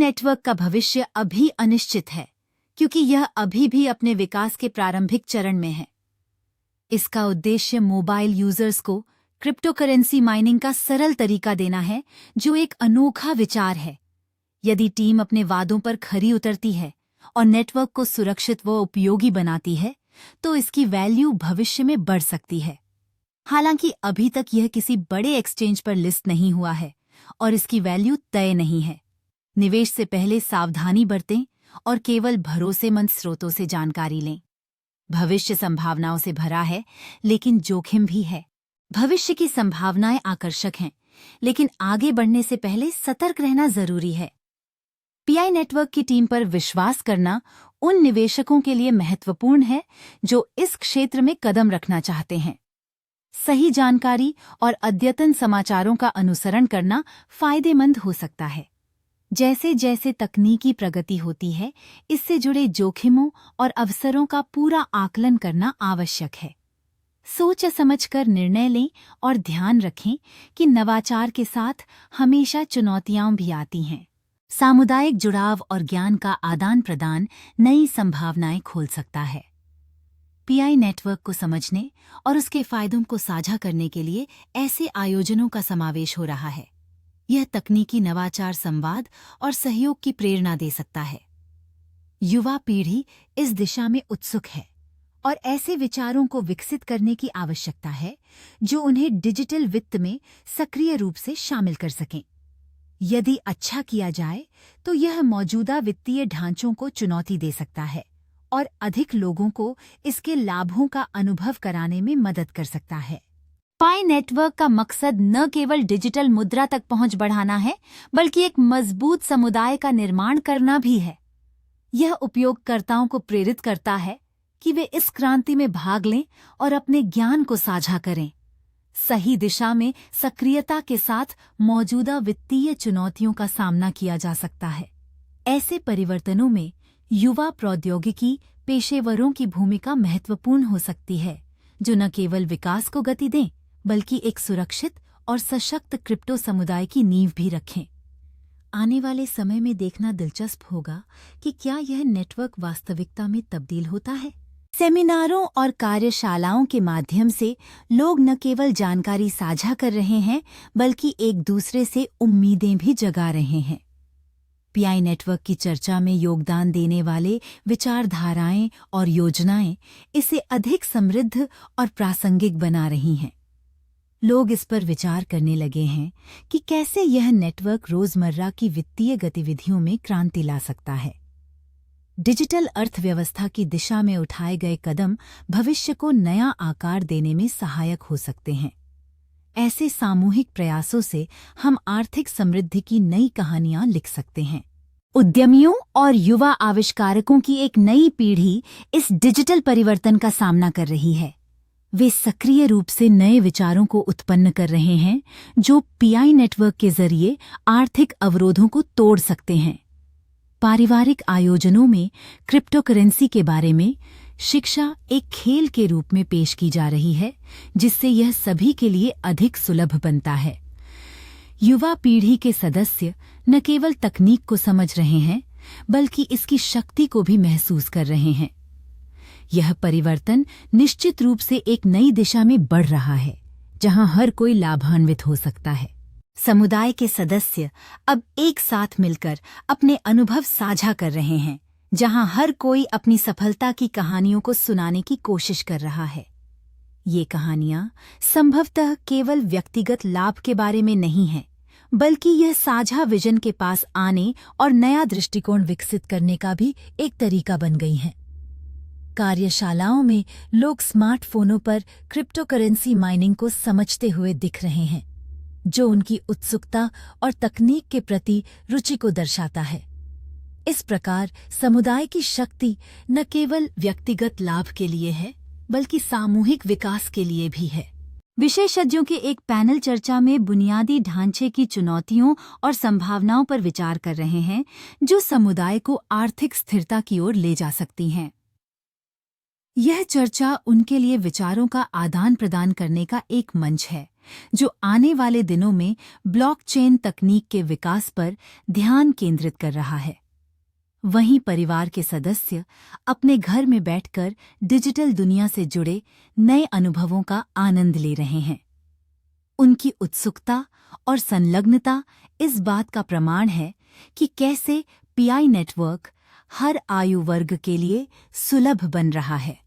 Network का भविष्य अभी अनिश्चित है क्योंकि यह अभी भी अपने विकास के प्रारंभिक चरण में है। इसका उद्देश्य मोबाइल यूजर्स को क्रिप्टोकरेंसी माइनिंग का सरल तरीका देना है, जो एक अनोखा विचार है। यदि टीम अपने वादों पर खरी उतरती है और नेटवर्क को सुरक्षित व उपयोगी बनाती है, तो इसकी वैल्यू भविष्य में बढ़ सकती है। हालांकि अभी तक यह किसी बड़े एक्सचेंज पर लिस्ट नहीं हुआ है और इसकी वैल्यू तय नहीं है। निवेश से पहले सावधानी बरतें और केवल भरोसेमंद स्रोतों से जानकारी लें। भविष्य संभावनाओं से भरा है, लेकिन जोखिम भी है। भविष्य की संभावनाएं आकर्षक हैं, लेकिन आगे बढ़ने से पहले सतर्क रहना जरूरी है। पीआई नेटवर्क की टीम पर विश्वास करना उन निवेशकों के लिए महत्वपूर्ण है जो इस क्षेत्र में कदम रखना चाहते हैं। सही जानकारी और अद्यतन समाचारों का अनुसरण करना फायदेमंद हो सकता है। जैसे जैसे तकनीकी प्रगति होती है, इससे जुड़े जोखिमों और अवसरों का पूरा आकलन करना आवश्यक है। सोच समझकर निर्णय लें और ध्यान रखें कि नवाचार के साथ हमेशा चुनौतियां भी आती हैं। सामुदायिक जुड़ाव और ज्ञान का आदान प्रदान नई संभावनाएं खोल सकता है। पीआई नेटवर्क को समझने और उसके फायदों को साझा करने के लिए ऐसे आयोजनों का समावेश हो रहा है। यह तकनीकी नवाचार, संवाद और सहयोग की प्रेरणा दे सकता है। युवा पीढ़ी इस दिशा में उत्सुक है और ऐसे विचारों को विकसित करने की आवश्यकता है जो उन्हें डिजिटल वित्त में सक्रिय रूप से शामिल कर सकें। यदि अच्छा किया जाए तो यह मौजूदा वित्तीय ढांचों को चुनौती दे सकता है और अधिक लोगों को इसके लाभों का अनुभव कराने में मदद कर सकता है। पीआई नेटवर्क का मकसद न केवल डिजिटल मुद्रा तक पहुंच बढ़ाना है, बल्कि एक मजबूत समुदाय का निर्माण करना भी है। यह उपयोगकर्ताओं को प्रेरित करता है कि वे इस क्रांति में भाग लें और अपने ज्ञान को साझा करें। सही दिशा में सक्रियता के साथ मौजूदा वित्तीय चुनौतियों का सामना किया जा सकता है। ऐसे परिवर्तनों में युवा प्रौद्योगिकी पेशेवरों की भूमिका महत्वपूर्ण हो सकती है, जो न केवल विकास को गति दें, बल्कि एक सुरक्षित और सशक्त क्रिप्टो समुदाय की नींव भी रखें। आने वाले समय में देखना दिलचस्प होगा कि क्या यह नेटवर्क वास्तविकता में तब्दील होता है। सेमिनारों और कार्यशालाओं के माध्यम से लोग न केवल जानकारी साझा कर रहे हैं, बल्कि एक दूसरे से उम्मीदें भी जगा रहे हैं। पीआई नेटवर्क की चर्चा में योगदान देने वाले विचारधाराएं और योजनाएं इसे अधिक समृद्ध और प्रासंगिक बना रही हैं। लोग इस पर विचार करने लगे हैं कि कैसे यह नेटवर्क रोजमर्रा की वित्तीय गतिविधियों में क्रांति ला सकता है। डिजिटल अर्थव्यवस्था की दिशा में उठाए गए कदम भविष्य को नया आकार देने में सहायक हो सकते हैं। ऐसे सामूहिक प्रयासों से हम आर्थिक समृद्धि की नई कहानियां लिख सकते हैं। उद्यमियों और युवा आविष्कारकों की एक नई पीढ़ी इस डिजिटल परिवर्तन का सामना कर रही है। वे सक्रिय रूप से नए विचारों को उत्पन्न कर रहे हैं, जो पीआई नेटवर्क के जरिए आर्थिक अवरोधों को तोड़ सकते हैं। पारिवारिक आयोजनों में क्रिप्टोकरेंसी के बारे में शिक्षा एक खेल के रूप में पेश की जा रही है, जिससे यह सभी के लिए अधिक सुलभ बनता है। युवा पीढ़ी के सदस्य न केवल तकनीक को समझ रहे हैं, बल्कि इसकी शक्ति को भी महसूस कर रहे हैं। यह परिवर्तन निश्चित रूप से एक नई दिशा में बढ़ रहा है, जहां हर कोई लाभान्वित हो सकता है। समुदाय के सदस्य अब एक साथ मिलकर अपने अनुभव साझा कर रहे हैं, जहां हर कोई अपनी सफलता की कहानियों को सुनाने की कोशिश कर रहा है। ये कहानियां संभवतः केवल व्यक्तिगत लाभ के बारे में नहीं हैं, बल्कि यह साझा विजन के पास आने और नया दृष्टिकोण विकसित करने का भी एक तरीका बन गई हैं। कार्यशालाओं में लोग स्मार्टफोनों पर क्रिप्टोकरेंसी माइनिंग को समझते हुए दिख रहे हैं, जो उनकी उत्सुकता और तकनीक के प्रति रुचि को दर्शाता है। इस प्रकार समुदाय की शक्ति न केवल व्यक्तिगत लाभ के लिए है, बल्कि सामूहिक विकास के लिए भी है। विशेषज्ञों के एक पैनल चर्चा में बुनियादी ढांचे की चुनौतियों और संभावनाओं पर विचार कर रहे हैं, जो समुदाय को आर्थिक स्थिरता की ओर ले जा सकती हैं। यह चर्चा उनके लिए विचारों का आदान प्रदान करने का एक मंच है, जो आने वाले दिनों में ब्लॉकचेन तकनीक के विकास पर ध्यान केंद्रित कर रहा है। वहीं परिवार के सदस्य अपने घर में बैठकर डिजिटल दुनिया से जुड़े नए अनुभवों का आनंद ले रहे हैं। उनकी उत्सुकता और संलग्नता इस बात का प्रमाण है कि कैसे पीआई नेटवर्क हर आयु वर्ग के लिए सुलभ बन रहा है।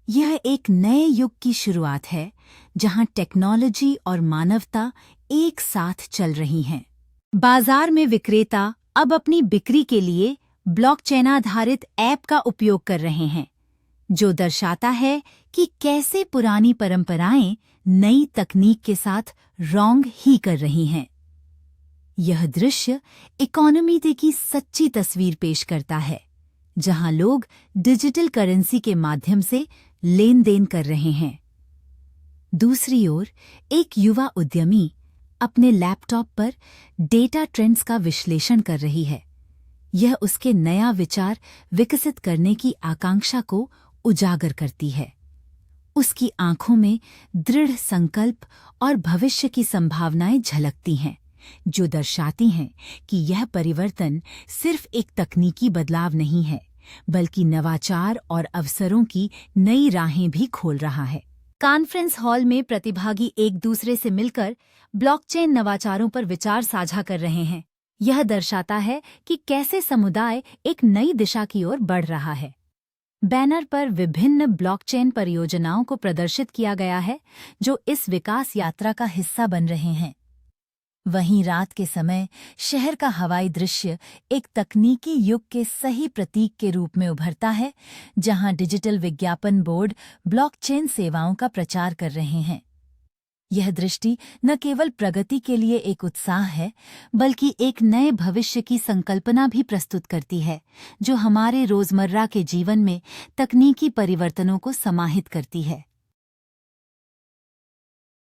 यह एक नए युग की शुरुआत है जहां टेक्नोलॉजी और मानवता एक साथ चल रही हैं। बाजार में विक्रेता अब अपनी बिक्री के लिए ब्लॉकचेन आधारित ऐप का उपयोग कर रहे हैं, जो दर्शाता है कि कैसे पुरानी परंपराएं नई तकनीक के साथ रौंग ही कर रही हैं। यह दृश्य इकोनॉमी डे की सच्ची तस्वीर पेश करता है, जहां लोग डिजिटल करेंसी के माध्यम से लेन देन कर रहे हैं। दूसरी ओर एक युवा उद्यमी अपने लैपटॉप पर डेटा ट्रेंड्स का विश्लेषण कर रही है। यह उसके नया विचार विकसित करने की आकांक्षा को उजागर करती है। उसकी आंखों में दृढ़ संकल्प और भविष्य की संभावनाएं झलकती हैं, जो दर्शाती हैं कि यह परिवर्तन सिर्फ एक तकनीकी बदलाव नहीं है, बल्कि नवाचार और अवसरों की नई राहें भी खोल रहा है। कॉन्फ्रेंस हॉल में प्रतिभागी एक दूसरे से मिलकर ब्लॉकचेन नवाचारों पर विचार साझा कर रहे हैं। यह दर्शाता है कि कैसे समुदाय एक नई दिशा की ओर बढ़ रहा है। बैनर पर विभिन्न ब्लॉकचेन परियोजनाओं को प्रदर्शित किया गया है, जो इस विकास यात्रा का हिस्सा बन रहे हैं। वहीं रात के समय शहर का हवाई दृश्य एक तकनीकी युग के सही प्रतीक के रूप में उभरता है, जहां डिजिटल विज्ञापन बोर्ड ब्लॉकचेन सेवाओं का प्रचार कर रहे हैं। यह दृष्टि न केवल प्रगति के लिए एक उत्साह है, बल्कि एक नए भविष्य की संकल्पना भी प्रस्तुत करती है, जो हमारे रोजमर्रा के जीवन में तकनीकी परिवर्तनों को समाहित करती है।